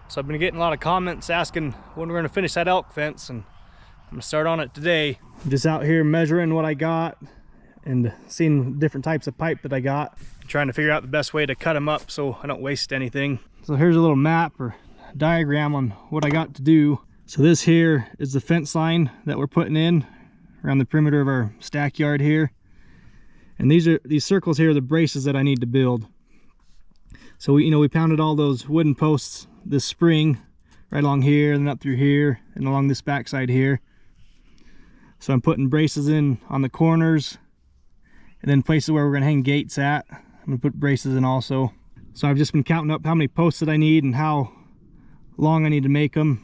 So I've been getting a lot of comments asking when we're going to finish that elk fence, and I'm going to start on it today. Just out here measuring what I got and seeing different types of pipe that I got, trying to figure out the best way to cut them up so I don't waste anything. So here's a little map or diagram on what I got to do. So this here is the fence line that we're putting in around the perimeter of our stack yard here, and these circles here are the braces that I need to build. So we pounded all those wooden posts this spring right along here and up through here and along this backside here. So I'm putting braces in on the corners, and then places where we're going to hang gates at, I'm going to put braces in also. So I've just been counting up how many posts that I need and how long I need to make them.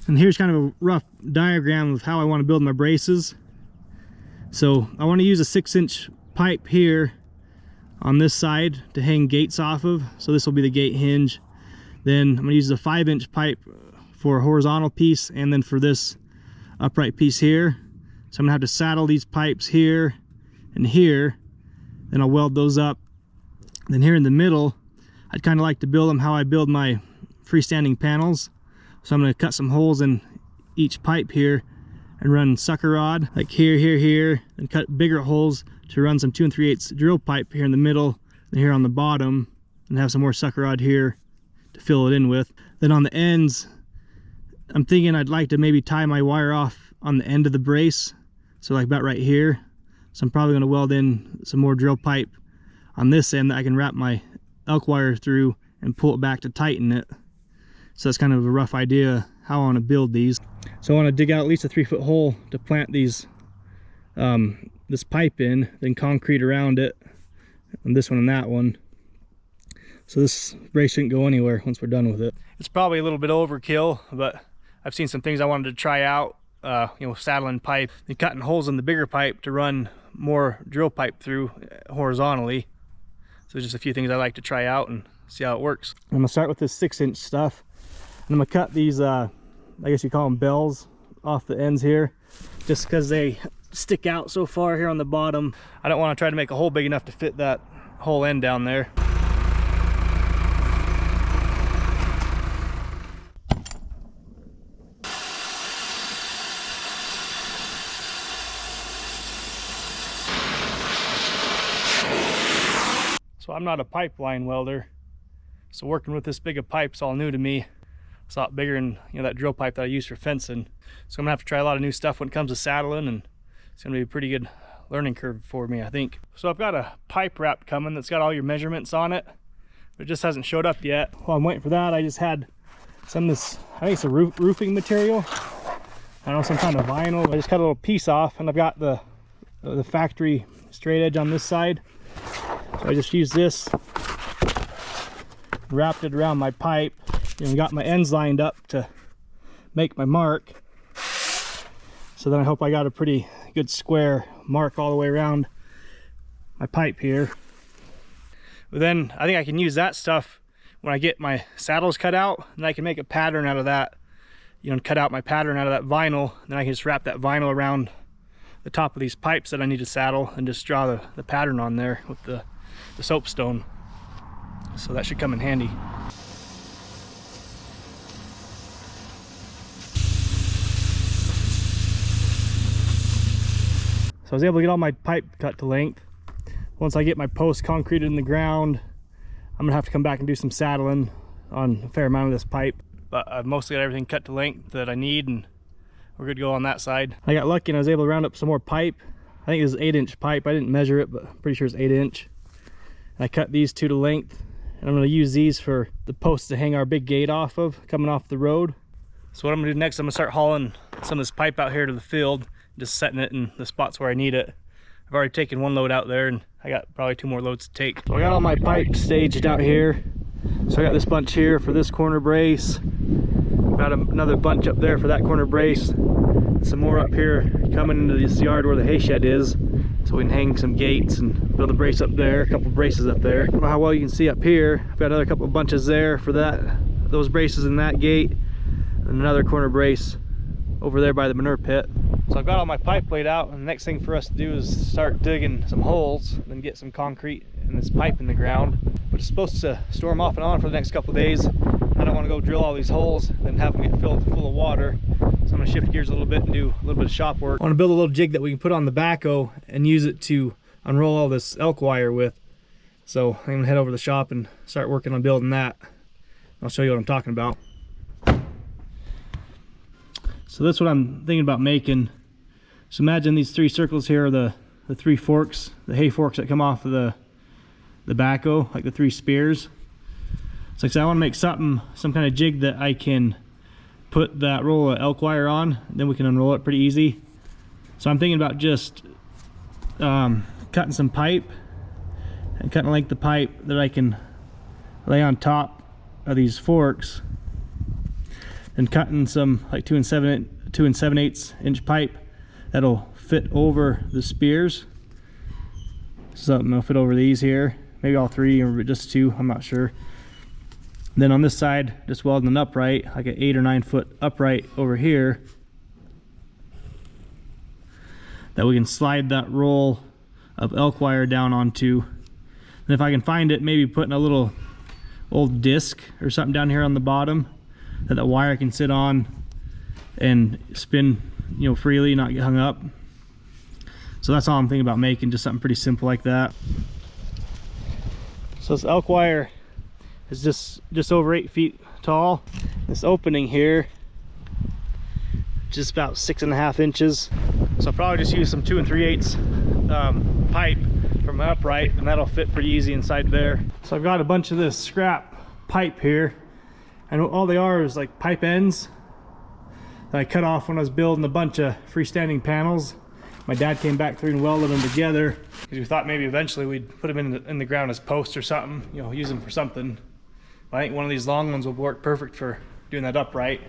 And here's kind of a rough diagram of how I want to build my braces. So I want to use a 6-inch pipe here on this side to hang gates off of. So this will be the gate hinge. Then I'm going to use a 5-inch pipe for a horizontal piece, and then for this upright piece here. So I'm going to have to saddle these pipes here and here. Then I'll weld those up. Then here in the middle, I'd kind of like to build them how I build my freestanding panels. So I'm going to cut some holes in each pipe here and run sucker rod like here, and cut bigger holes to run some 2 3/8 drill pipe here in the middle and here on the bottom, and have some more sucker rod here to fill it in with. Then on the ends, I'm thinking I'd like to maybe tie my wire off on the end of the brace, so like about right here. So I'm probably going to weld in some more drill pipe on this end that I can wrap my elk wire through and pull it back to tighten it. So that's kind of a rough idea how I want to build these. So I want to dig out at least a 3-foot hole to plant these this pipe in, then concrete around it, and this one and that one. So this brace shouldn't go anywhere once we're done with it. It's probably a little bit overkill, but I've seen some things I wanted to try out. Saddling pipe and cutting holes in the bigger pipe to run more drill pipe through horizontally. So just a few things I like to try out and see how it works. I'm gonna start with this 6-inch stuff, and I'm gonna cut these I guess you call them bells off the ends here, just because they stick out so far here on the bottom. I don't want to try to make a hole big enough to fit that whole end down there. So I'm not a pipeline welder, so working with this big of pipe's all new to me. It's a lot bigger than that drill pipe that I use for fencing. So I'm gonna have to try a lot of new stuff when it comes to saddling, and it's gonna be a pretty good learning curve for me, I think. So I've got a pipe wrap coming that's got all your measurements on it, but it just hasn't showed up yet. While I'm waiting for that, I just had some of this, I think it's a roofing material. I don't know, some kind of vinyl. I just cut a little piece off, and I've got the factory straight edge on this side. So I just used this, wrapped it around my pipe, and got my ends lined up to make my mark. So then I hope I got a pretty good square mark all the way around my pipe here. But then I think I can use that stuff when I get my saddles cut out, and I can make a pattern out of that, cut out my pattern out of that vinyl. Then I can just wrap that vinyl around the top of these pipes that I need to saddle and just draw the pattern on there with the soapstone. So that should come in handy. So I was able to get all my pipe cut to length. Once I get my posts concreted in the ground, I'm gonna have to come back and do some saddling on a fair amount of this pipe. But I've mostly got everything cut to length that I need, and we're good to go on that side. I got lucky and I was able to round up some more pipe. I think it was 8-inch pipe. I didn't measure it, but I'm pretty sure it's 8-inch. And I cut these 2 to length, and I'm gonna use these for the posts to hang our big gate off of, coming off the road. So what I'm gonna do next, I'm gonna start hauling some of this pipe out here to the field, just setting it in the spots where I need it. I've already taken 1 load out there, and I got probably 2 more loads to take. So I got all my pipe staged out here. So I got this bunch here for this corner brace. Got another bunch up there for that corner brace. Some more up here coming into this yard where the hay shed is, so we can hang some gates and build a brace up there, a couple braces up there. I don't know how well you can see up here. I've got another couple of bunches there for those braces in that gate, and another corner brace over there by the manure pit. So I've got all my pipe laid out, and the next thing for us to do is start digging some holes, then get some concrete and this pipe in the ground, but it's supposed to store them off and on for the next couple of days. I don't want to go drill all these holes and have them get filled full of water. So I'm going to shift gears a little bit and do a little bit of shop work. I want to build a little jig that we can put on the backhoe and use it to unroll all this elk wire with. So I'm going to head over to the shop and start working on building that. I'll show you what I'm talking about. So that's what I'm thinking about making. So imagine these three circles here are the three forks, the hay forks that come off of the backhoe, like the three spears. So like I said, I want to make some kind of jig that I can put that roll of elk wire on, then we can unroll it pretty easy. So I'm thinking about just cutting some pipe and cutting a length of pipe that I can lay on top of these forks, and cutting some like 2 7/8 inch pipe that'll fit over the spears. Something will fit over these here, maybe all three or just two, I'm not sure. Then on this side, just welding an upright, like an 8 or 9 foot upright over here, that we can slide that roll of elk wire down onto. And if I can find it, maybe putting a little old disc or something down here on the bottom that the wire can sit on and spin, you know, freely, not get hung up. So that's all I'm thinking about making, just something pretty simple like that. So this elk wire is just over 8 feet tall. This opening here, just about 6.5 inches. So I'll probably just use some 2 3/8 pipe from my upright, and that'll fit pretty easy inside there. So I've got a bunch of this scrap pipe here, and all they are is like pipe ends that I cut off when I was building a bunch of freestanding panels. My dad came back through and welded them together because we thought maybe eventually we'd put them in the ground as posts or something, you know, use them for something. I think one of these long ones will work perfect for doing that upright.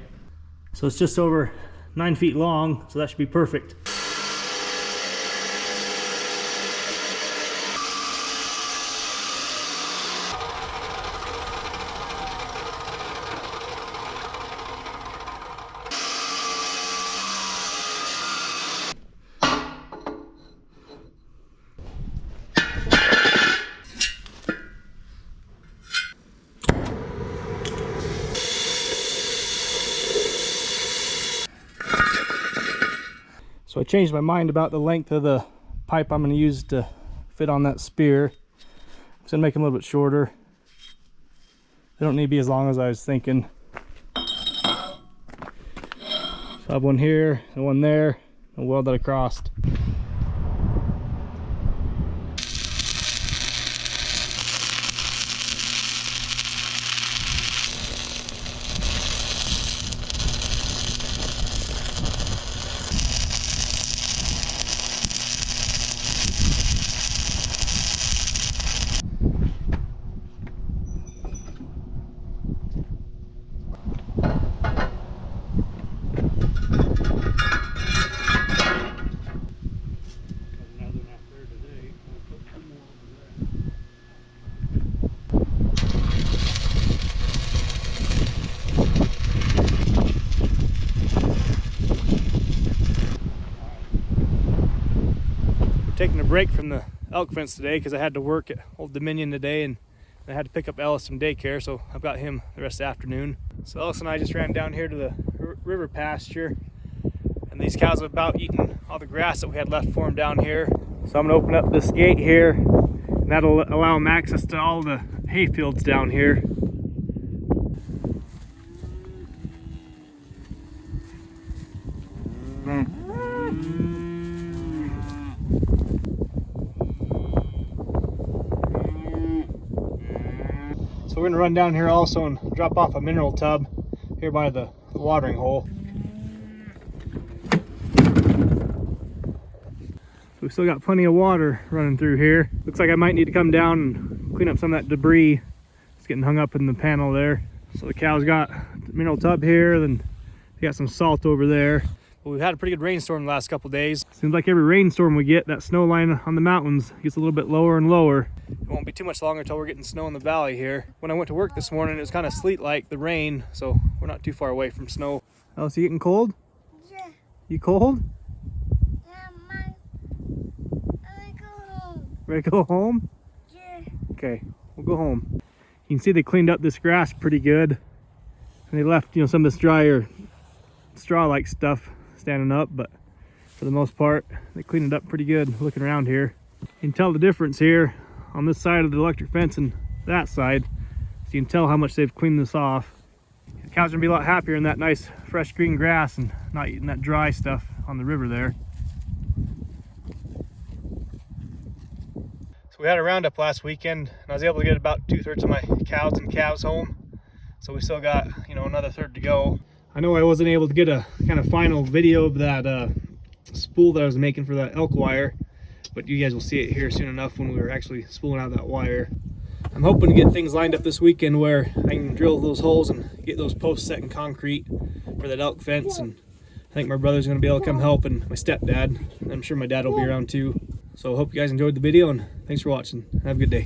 So it's just over 9 feet long, so that should be perfect. So I changed my mind about the length of the pipe I'm going to use to fit on that spear. I'm just going to make them a little bit shorter. They don't need to be as long as I was thinking. So I have one here and one there, and weld that across. Taking a break from the elk fence today because I had to work at Old Dominion today, and I had to pick up Ellis from daycare, so I've got him the rest of the afternoon. So Ellis and I just ran down here to the river pasture, and these cows have about eaten all the grass that we had left for them down here. So I'm gonna open up this gate here, and that'll allow them access to all the hay fields down here. So we're gonna run down here also and drop off a mineral tub here by the watering hole. So we still got plenty of water running through here. Looks like I might need to come down and clean up some of that debris that's getting hung up in the panel there. So the cows got the mineral tub here, then they got some salt over there. But we've had a pretty good rainstorm the last couple days. Seems like every rainstorm we get, that snow line on the mountains gets a little bit lower and lower. It won't be too much longer until we're getting snow in the valley here. When I went to work this morning, it was kind of sleet-like, the rain, so we're not too far away from snow. Alice, you getting cold? Yeah. You cold? Yeah, Mom. I wanna go home. Ready to go home? Yeah. Okay, we'll go home. You can see they cleaned up this grass pretty good. And they left, you know, some of this drier straw-like stuff standing up, but for the most part, they cleaned it up pretty good. Looking around here, you can tell the difference here on this side of the electric fence and that side. So you can tell how much they've cleaned this off. The cows are gonna be a lot happier in that nice fresh green grass and not eating that dry stuff on the river there. So we had a roundup last weekend and I was able to get about 2/3 of my cows and calves home. So we still got, you know, another third to go. I know I wasn't able to get a kind of final video of that spool that I was making for that elk wire, but you guys will see it here soon enough when we were actually spooling out that wire. I'm hoping to get things lined up this weekend where I can drill those holes and get those posts set in concrete for that elk fence. And I think my brother's gonna be able to come help, and my stepdad. I'm sure my dad will be around too. So I hope you guys enjoyed the video, and thanks for watching. Have a good day.